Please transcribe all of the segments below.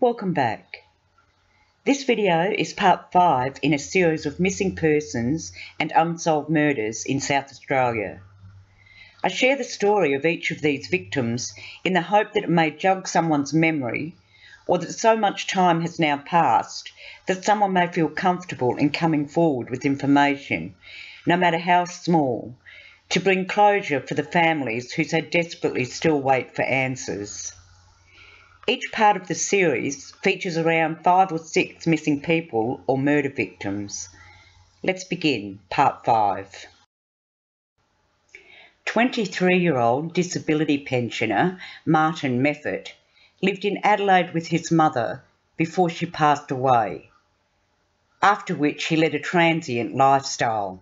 Welcome back. This video is part 5 in a series of missing persons and unsolved murders in South Australia. I share the story of each of these victims in the hope that it may jog someone's memory, or that so much time has now passed that someone may feel comfortable in coming forward with information, no matter how small, to bring closure for the families who so desperately still wait for answers. Each part of the series features around 5 or 6 missing people or murder victims. Let's begin part 5. 23-year-old disability pensioner Martin Meffert lived in Adelaide with his mother before she passed away, after which he led a transient lifestyle.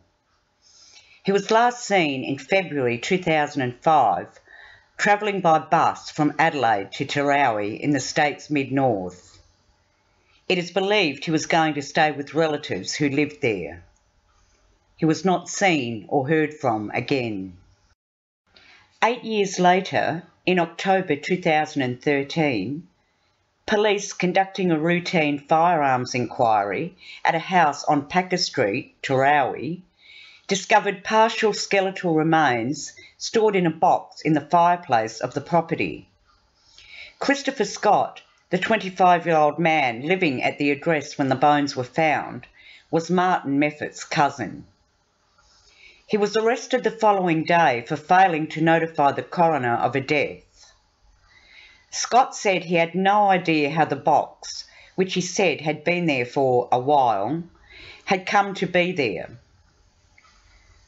He was last seen in February 2005 travelling by bus from Adelaide to Tarawi in the state's mid-north. It is believed he was going to stay with relatives who lived there. He was not seen or heard from again. 8 years later, in October 2013, police conducting a routine firearms inquiry at a house on Packer Street, Tarawi, discovered partial skeletal remains stored in a box in the fireplace of the property. Christopher Scott, the 25-year-old man living at the address when the bones were found, was Martin Meffert's cousin. He was arrested the following day for failing to notify the coroner of a death. Scott said he had no idea how the box, which he said had been there for a while, had come to be there.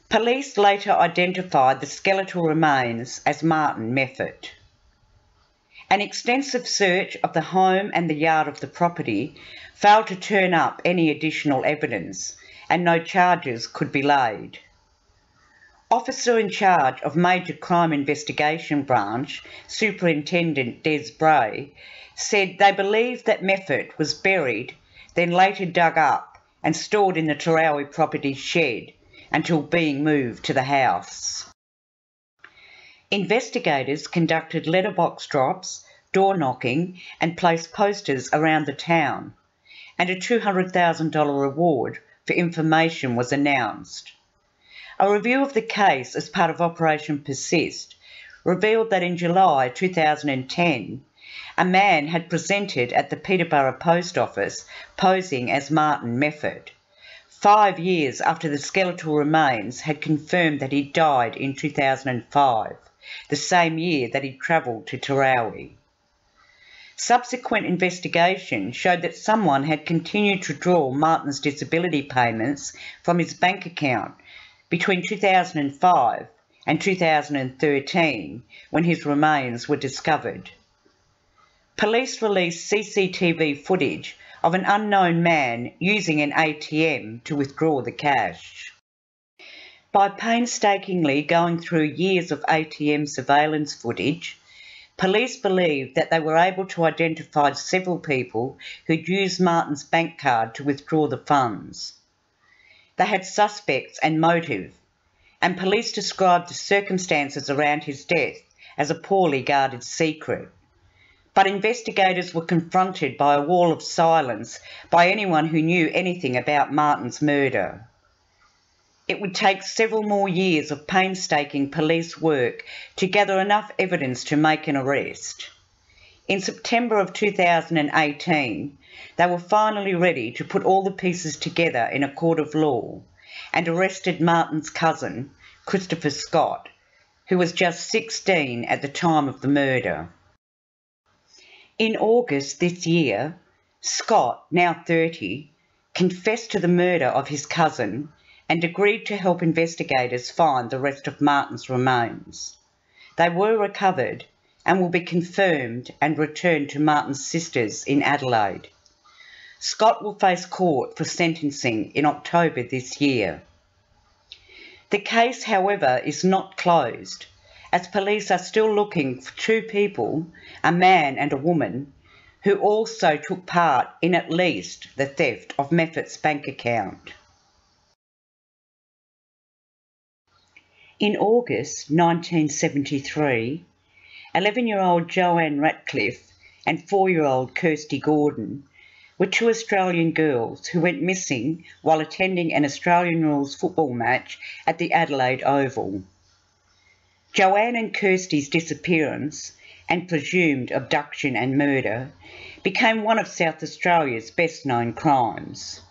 Police later identified the skeletal remains as Martin Meffert. An extensive search of the home and the yard of the property failed to turn up any additional evidence, and no charges could be laid. Officer in charge of Major Crime Investigation Branch, Superintendent Des Bray, said they believed that Meffert was buried, then later dug up and stored in the Tarawi property shed until being moved to the house. Investigators conducted letterbox drops, door knocking and placed posters around the town, and a $200,000 reward for information was announced. A review of the case as part of Operation Persist revealed that in July 2010, a man had presented at the Peterborough Post Office posing as Martin Meffert, 5 years after the skeletal remains had confirmed that he died in 2005, the same year that he travelled to Tarawi. Subsequent investigation showed that someone had continued to draw Martin's disability payments from his bank account between 2005 and 2013, when his remains were discovered. Police released CCTV footage of an unknown man using an ATM to withdraw the cash. By painstakingly going through years of ATM surveillance footage, police believed that they were able to identify several people who'd used Martin's bank card to withdraw the funds. They had suspects and motive, and police described the circumstances around his death as a poorly guarded secret. But investigators were confronted by a wall of silence by anyone who knew anything about Martin's murder. It would take several more years of painstaking police work to gather enough evidence to make an arrest. In September of 2018, they were finally ready to put all the pieces together in a court of law and arrested Martin's cousin, Christopher Scott, who was just 16 at the time of the murder. In August this year, Scott, now 30, confessed to the murder of his cousin and agreed to help investigators find the rest of Martin's remains. They were recovered and will be confirmed and returned to Martin's sisters in Adelaide. Scott will face court for sentencing in October this year. The case, however, is not closed, as police are still looking for 2 people, a man and a woman, who also took part in at least the theft of Meffert's bank account. In August 1973, 11-year-old Joanne Ratcliffe and 4-year-old Kirsty Gordon were two Australian girls who went missing while attending an Australian rules football match at the Adelaide Oval. Joanne and Kirsty's disappearance and presumed abduction and murder became one of South Australia's best-known crimes.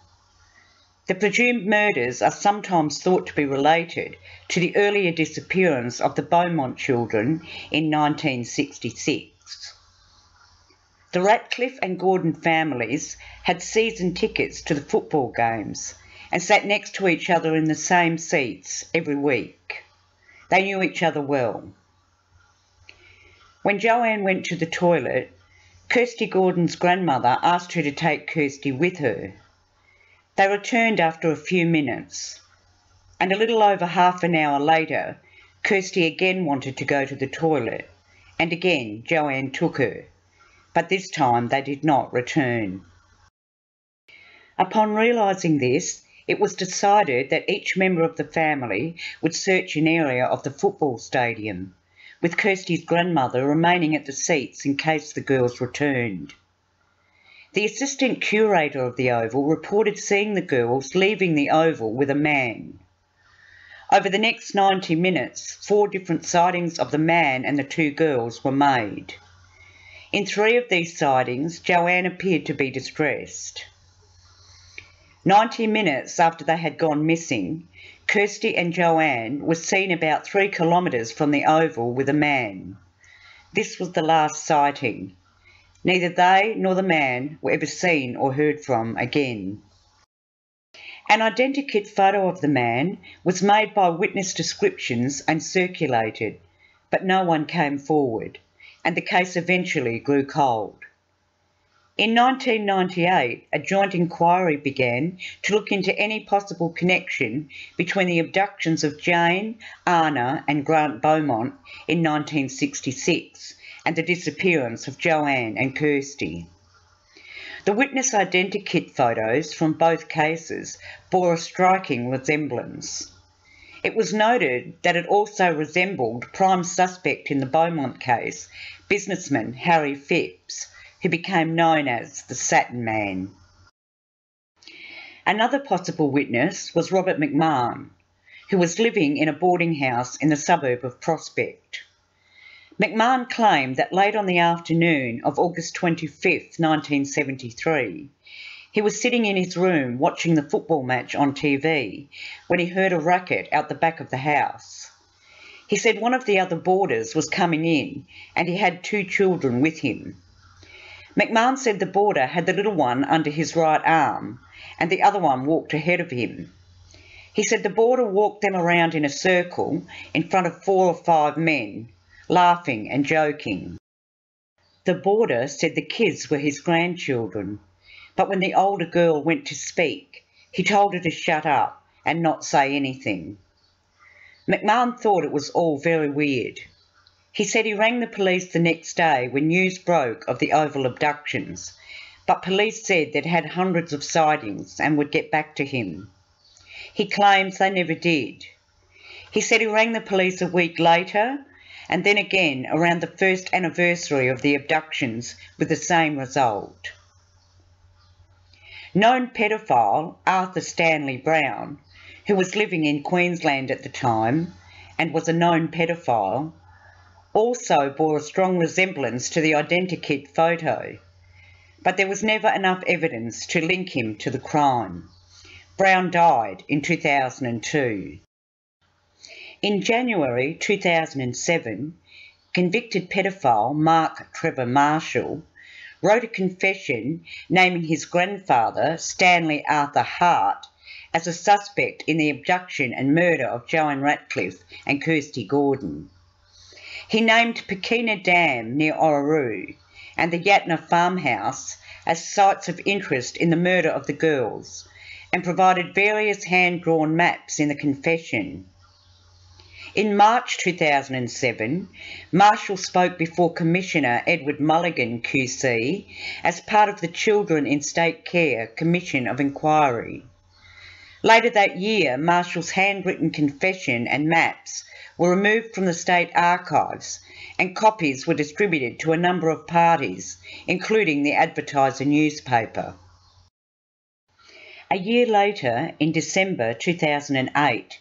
The presumed murders are sometimes thought to be related to the earlier disappearance of the Beaumont children in 1966. The Ratcliffe and Gordon families had season tickets to the football games and sat next to each other in the same seats every week. They knew each other well. When Joanne went to the toilet, Kirsty Gordon's grandmother asked her to take Kirsty with her. They returned after a few minutes, and a little over half an hour later, Kirsty again wanted to go to the toilet, and again Joanne took her, but this time they did not return. Upon realising this, it was decided that each member of the family would search an area of the football stadium, with Kirsty's grandmother remaining at the seats in case the girls returned. The assistant curator of the Oval reported seeing the girls leaving the Oval with a man. Over the next 90 minutes, 4 different sightings of the man and the 2 girls were made. In 3 of these sightings, Joanne appeared to be distressed. 90 minutes after they had gone missing, Kirsty and Joanne were seen about 3 kilometres from the Oval with a man. This was the last sighting. Neither they nor the man were ever seen or heard from again. An identikit photo of the man was made by witness descriptions and circulated, but no one came forward, and the case eventually grew cold. In 1998, a joint inquiry began to look into any possible connection between the abductions of Jane, Anna and Grant Beaumont in 1966 and the disappearance of Joanne and Kirsty. The witness identikit photos from both cases bore a striking resemblance. It was noted that it also resembled prime suspect in the Beaumont case, businessman Harry Phipps, who became known as the Satin Man. Another possible witness was Robert McMahon, who was living in a boarding house in the suburb of Prospect. McMahon claimed that late on the afternoon of August 25, 1973, he was sitting in his room watching the football match on TV when he heard a racket out the back of the house. He said one of the other boarders was coming in and he had 2 children with him. McMahon said the boarder had the little one under his right arm and the other one walked ahead of him. He said the boarder walked them around in a circle in front of 4 or 5 men, laughing and joking. The boarder said the kids were his grandchildren, but when the older girl went to speak, he told her to shut up and not say anything. McMahon thought it was all very weird. He said he rang the police the next day when news broke of the Oval abductions, but police said they'd had hundreds of sightings and would get back to him. He claims they never did. He said he rang the police a week later and then again around the first anniversary of the abductions with the same result. Known paedophile Arthur Stanley Brown, who was living in Queensland at the time and was a known paedophile, also bore a strong resemblance to the identikit photo, but there was never enough evidence to link him to the crime. Brown died in 2002. In January 2007, convicted paedophile Mark Trevor Marshall wrote a confession naming his grandfather, Stanley Arthur Hart, as a suspect in the abduction and murder of Joanne Ratcliffe and Kirsty Gordon. He named Pekina Dam near Orroroo and the Yatna farmhouse as sites of interest in the murder of the girls and provided various hand-drawn maps in the confession. In March 2007, Marshall spoke before Commissioner Edward Mulligan QC as part of the Children in State Care Commission of Inquiry. Later that year, Marshall's handwritten confession and maps were removed from the state archives and copies were distributed to a number of parties, including the Advertiser newspaper. A year later, in December 2008,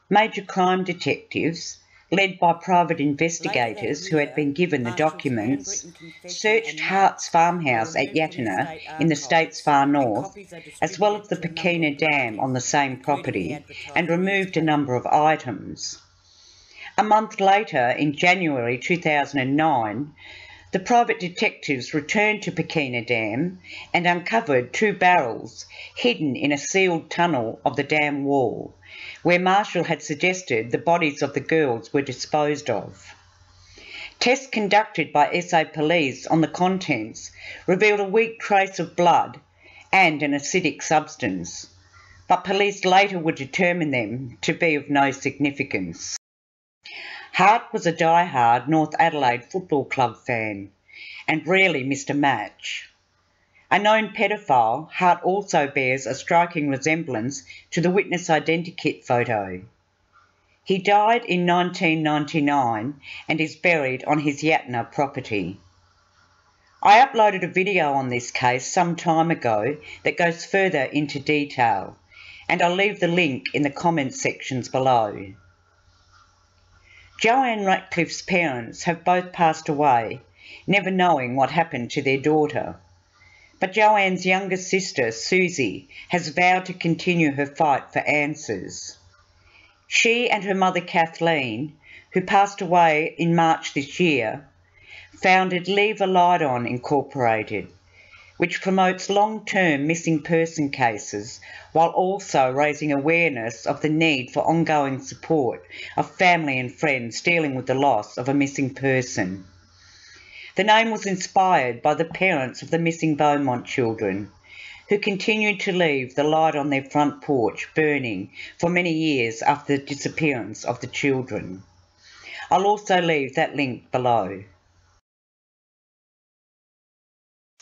major crime detectives, led by private investigators who had been given the documents, searched Hart's farmhouse at Yatina in the state's far north, as well as the Pekina Dam on the same property, and removed a number of items. A month later, in January 2009, the private detectives returned to Pekina Dam and uncovered 2 barrels hidden in a sealed tunnel of the dam wall, where Marshall had suggested the bodies of the girls were disposed of. Tests conducted by SA police on the contents revealed a weak trace of blood and an acidic substance, but police later would determine them to be of no significance. Hart was a die-hard North Adelaide Football Club fan and rarely missed a match. A known pedophile, Hart also bears a striking resemblance to the witness identikit photo. He died in 1999 and is buried on his Yatina property. I uploaded a video on this case some time ago that goes further into detail, and I'll leave the link in the comments sections below. Joanne Ratcliffe's parents have both passed away, never knowing what happened to their daughter. But Joanne's younger sister, Susie, has vowed to continue her fight for answers. She and her mother, Kathleen, who passed away in March this year, founded Leave a Light On Incorporated, which promotes long-term missing person cases while also raising awareness of the need for ongoing support of family and friends dealing with the loss of a missing person. The name was inspired by the parents of the missing Beaumont children, who continued to leave the light on their front porch burning for many years after the disappearance of the children. I'll also leave that link below.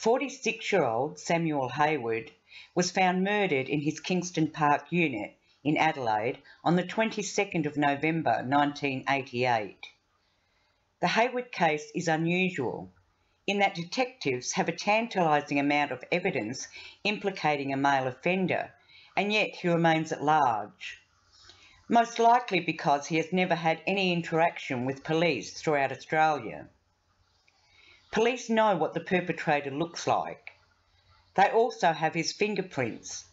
46-year-old Samuel Hayward was found murdered in his Kingston Park unit in Adelaide on the 22nd of November 1988. The Hayward case is unusual in that detectives have a tantalising amount of evidence implicating a male offender, and yet he remains at large. Most likely because he has never had any interaction with police throughout Australia. Police know what the perpetrator looks like. They also have his fingerprints,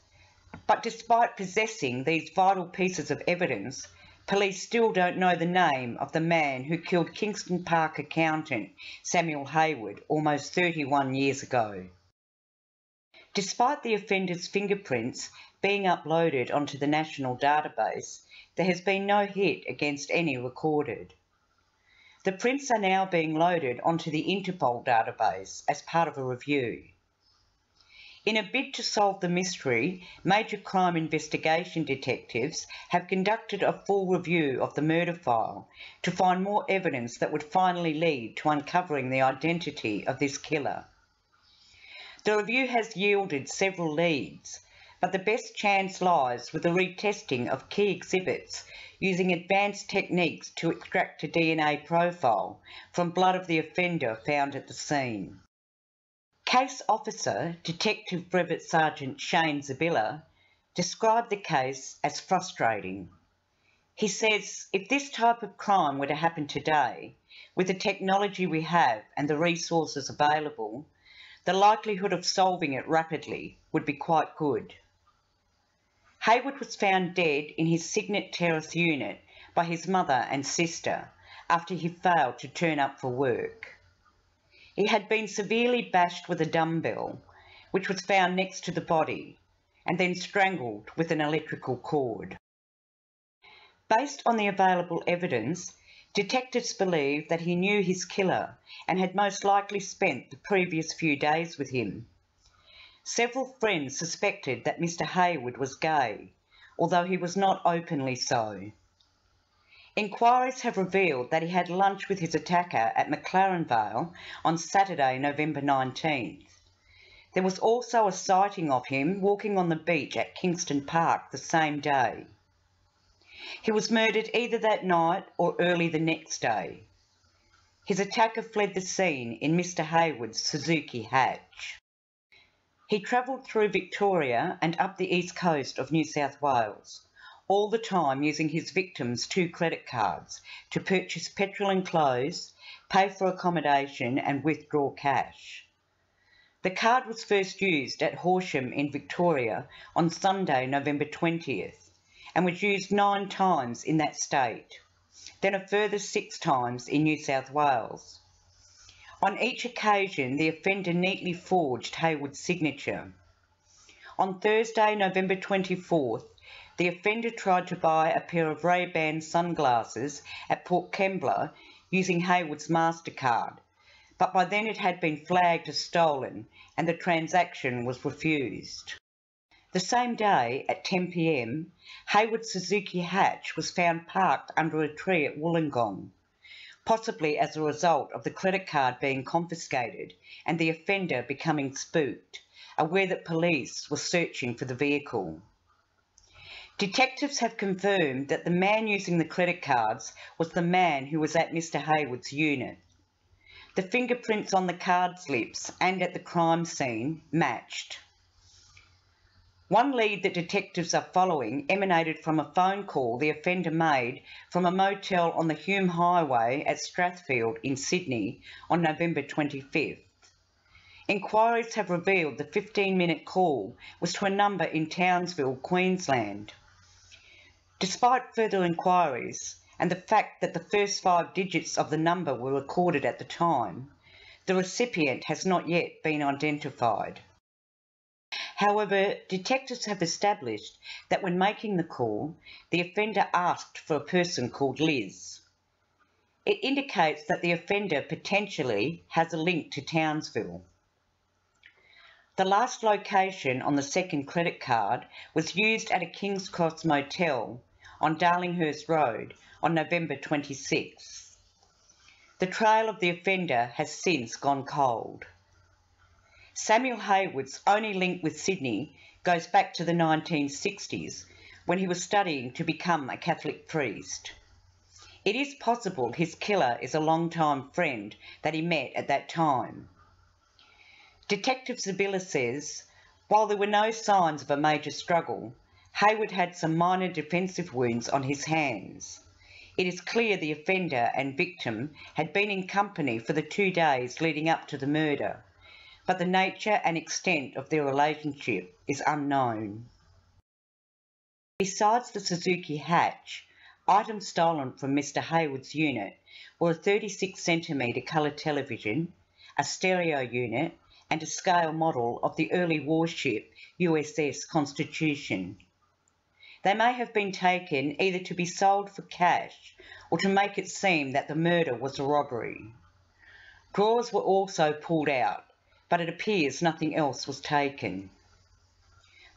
but despite possessing these vital pieces of evidence, police still don't know the name of the man who killed Kingston Park accountant Samuel Hayward almost 31 years ago. Despite the offender's fingerprints being uploaded onto the national database, there has been no hit against any recorded. The prints are now being loaded onto the Interpol database as part of a review. In a bid to solve the mystery, major crime investigation detectives have conducted a full review of the murder file to find more evidence that would finally lead to uncovering the identity of this killer. The review has yielded several leads, but the best chance lies with the retesting of key exhibits using advanced techniques to extract a DNA profile from blood of the offender found at the scene. Case Officer Detective Brevet Sergeant Shane Zabilla described the case as frustrating. He says, if this type of crime were to happen today, with the technology we have and the resources available, the likelihood of solving it rapidly would be quite good. Hayward was found dead in his Cygnet Terrace unit by his mother and sister after he failed to turn up for work. He had been severely bashed with a dumbbell, which was found next to the body, and then strangled with an electrical cord. Based on the available evidence, detectives believe that he knew his killer and had most likely spent the previous few days with him. Several friends suspected that Mr. Hayward was gay, although he was not openly so. Inquiries have revealed that he had lunch with his attacker at McLaren Vale on Saturday, November 19th. There was also a sighting of him walking on the beach at Kingston Park the same day. He was murdered either that night or early the next day. His attacker fled the scene in Mr. Hayward's Suzuki Hatch. He travelled through Victoria and up the east coast of New South Wales, all the time using his victims' 2 credit cards to purchase petrol and clothes, pay for accommodation and withdraw cash. The card was first used at Horsham in Victoria on Sunday, November 20th, and was used 9 times in that state, then a further 6 times in New South Wales. On each occasion, the offender neatly forged Hayward's signature. On Thursday, November 24th, the offender tried to buy a pair of Ray-Ban sunglasses at Port Kembla using Hayward's MasterCard, but by then it had been flagged as stolen and the transaction was refused. The same day, at 10 p.m, Hayward's Suzuki Hatch was found parked under a tree at Wollongong, possibly as a result of the credit card being confiscated and the offender becoming spooked, aware that police were searching for the vehicle. Detectives have confirmed that the man using the credit cards was the man who was at Mr. Hayward's unit. The fingerprints on the card slips and at the crime scene matched. One lead that detectives are following emanated from a phone call the offender made from a motel on the Hume Highway at Strathfield in Sydney on November 25th. Inquiries have revealed the 15-minute call was to a number in Townsville, Queensland. Despite further inquiries and the fact that the first 5 digits of the number were recorded at the time, the recipient has not yet been identified. However, detectives have established that when making the call, the offender asked for a person called Liz. It indicates that the offender potentially has a link to Townsville. The last location on the second credit card was used at a King's Cross motel on Darlinghurst Road on November 26th. The trail of the offender has since gone cold. Samuel Hayward's only link with Sydney goes back to the 1960s, when he was studying to become a Catholic priest. It is possible his killer is a long-time friend that he met at that time. Detective Zabilla says, while there were no signs of a major struggle, Hayward had some minor defensive wounds on his hands. It is clear the offender and victim had been in company for the 2 days leading up to the murder, but the nature and extent of their relationship is unknown. Besides the Suzuki Hatch, items stolen from Mr. Hayward's unit were a 36cm colour television, a stereo unit, and a scale model of the early warship USS Constitution. They may have been taken either to be sold for cash or to make it seem that the murder was a robbery. Drawers were also pulled out, but it appears nothing else was taken.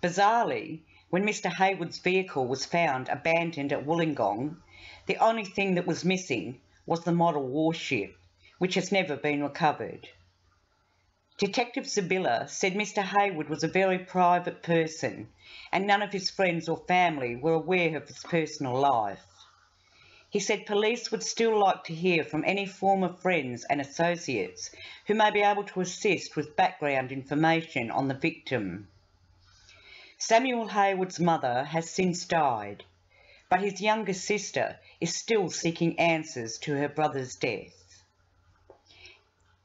Bizarrely, when Mr. Hayward's vehicle was found abandoned at Wollongong, the only thing that was missing was the model warship, which has never been recovered. Detective Zabilla said Mr. Hayward was a very private person and none of his friends or family were aware of his personal life. He said police would still like to hear from any former friends and associates who may be able to assist with background information on the victim. Samuel Hayward's mother has since died, but his younger sister is still seeking answers to her brother's death.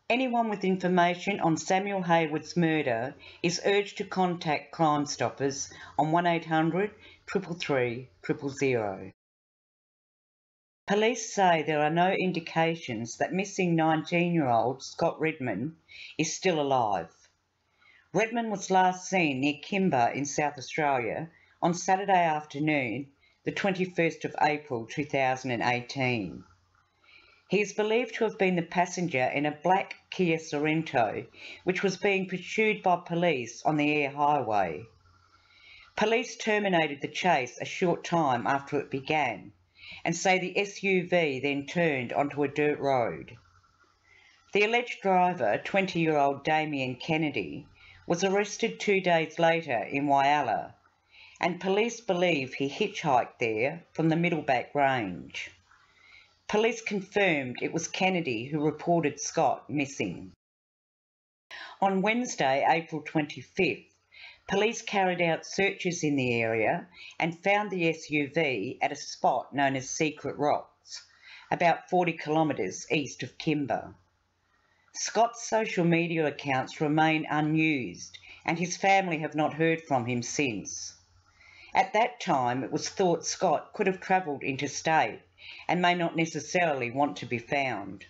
Anyone with information on Samuel Hayward's murder is urged to contact Crime Stoppers on 1800 333 000. Police say there are no indications that missing 19-year-old Scott Redman is still alive. Redman was last seen near Kimber in South Australia on Saturday afternoon, the 21st of April 2018. He is believed to have been the passenger in a black Kia Sorento, which was being pursued by police on the Air Highway. Police terminated the chase a short time after it began, and say the SUV then turned onto a dirt road. The alleged driver, 20-year-old Damien Kennedy, was arrested 2 days later in Whyalla, and police believe he hitchhiked there from the Middleback Range. Police confirmed it was Kennedy who reported Scott missing. On Wednesday, April 25th, police carried out searches in the area and found the SUV at a spot known as Secret Rocks, about 40 kilometres east of Kimber. Scott's social media accounts remain unused and his family have not heard from him since. At that time, it was thought Scott could have travelled interstate and may not necessarily want to be found.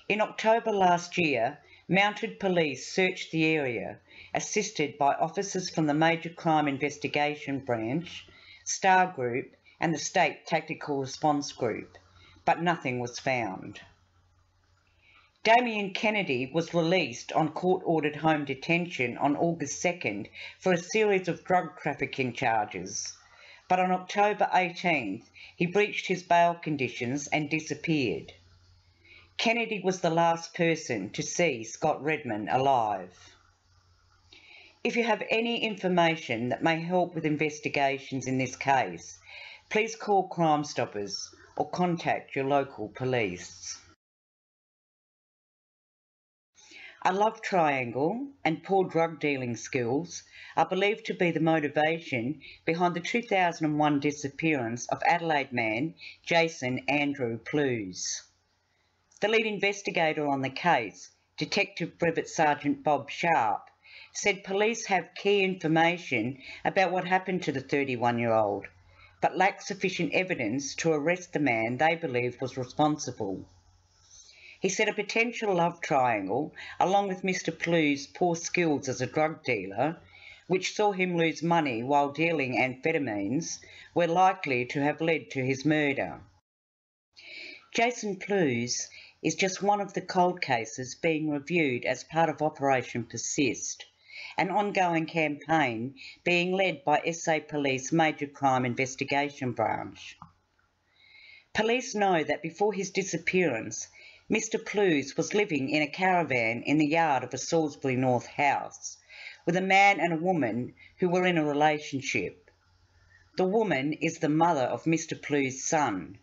In October last year, mounted police searched the area, assisted by officers from the Major Crime Investigation Branch, Star Group and the State Tactical Response Group, but nothing was found. Damien Kennedy was released on court-ordered home detention on August 2nd for a series of drug trafficking charges, but on October 18th he breached his bail conditions and disappeared. Kennedy was the last person to see Scott Redman alive. If you have any information that may help with investigations in this case, please call Crime Stoppers or contact your local police. A love triangle and poor drug dealing skills are believed to be the motivation behind the 2001 disappearance of Adelaide man Jason Andrew Plews. The lead investigator on the case, Detective Brevet Sergeant Bob Sharp, said police have key information about what happened to the 31-year-old, but lack sufficient evidence to arrest the man they believe was responsible. He said a potential love triangle, along with Mr. Plews' poor skills as a drug dealer, which saw him lose money while dealing amphetamines, were likely to have led to his murder. Jason Plews is just one of the cold cases being reviewed as part of Operation Persist, an ongoing campaign being led by SA Police Major Crime Investigation Branch. Police know that before his disappearance, Mr. Plews was living in a caravan in the yard of a Salisbury North house with a man and a woman who were in a relationship. The woman is the mother of Mr. Plews' son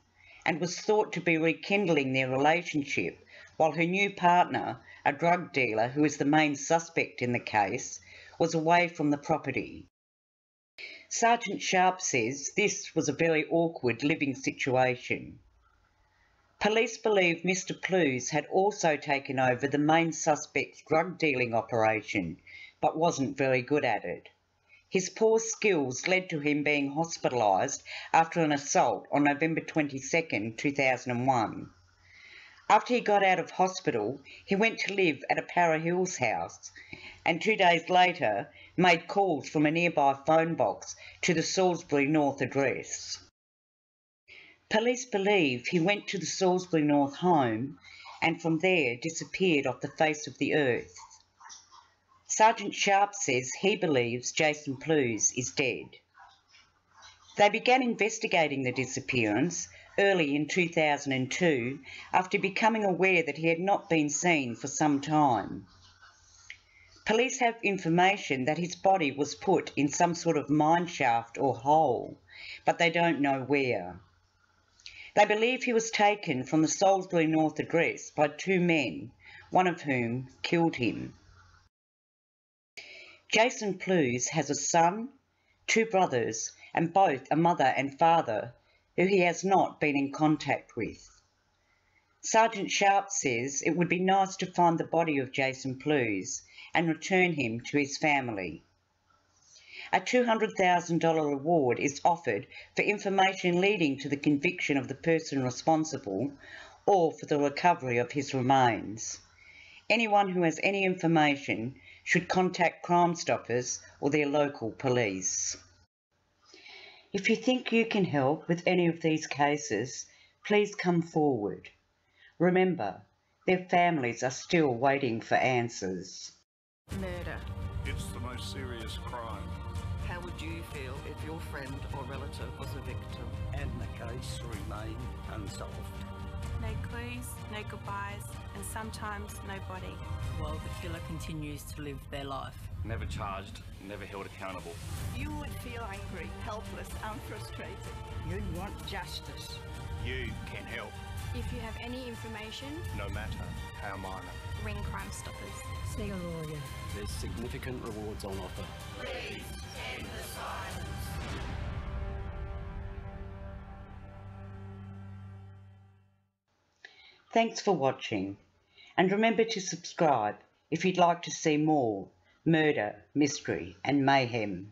and was thought to be rekindling their relationship while her new partner, a drug dealer who is the main suspect in the case, was away from the property. Sergeant Sharp says this was a very awkward living situation. Police believe Mr. Plews had also taken over the main suspect's drug dealing operation, but wasn't very good at it. His poor skills led to him being hospitalised after an assault on November 22, 2001. After he got out of hospital, he went to live at a Para Hills house and 2 days later made calls from a nearby phone box to the Salisbury North address. Police believe he went to the Salisbury North home and from there disappeared off the face of the earth. Sergeant Sharp says he believes Jason Plews is dead. They began investigating the disappearance early in 2002 after becoming aware that he had not been seen for some time. Police have information that his body was put in some sort of mine shaft or hole, but they don't know where. They believe he was taken from the Salisbury North address by two men, one of whom killed him. Jason Plews has a son, two brothers, and both a mother and father who he has not been in contact with. Sergeant Sharp says it would be nice to find the body of Jason Plews and return him to his family. A $200,000 reward is offered for information leading to the conviction of the person responsible or for the recovery of his remains. Anyone who has any information should contact Crime Stoppers or their local police. If you think you can help with any of these cases, please come forward. Remember, their families are still waiting for answers. Murder. It's the most serious crime. How would you feel if your friend or relative was a victim? And the case remained unsolved. No clues, no goodbyes, and sometimes no body. While the killer continues to live their life. Never charged, never held accountable. You would feel angry, helpless and frustrated. You'd want justice. You can help, If you have any information, no matter how minor. ring Crime Stoppers. See a lawyer. There's significant rewards on offer. Thanks for watching, and remember to subscribe if you'd like to see more murder, mystery and mayhem.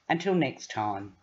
Until next time.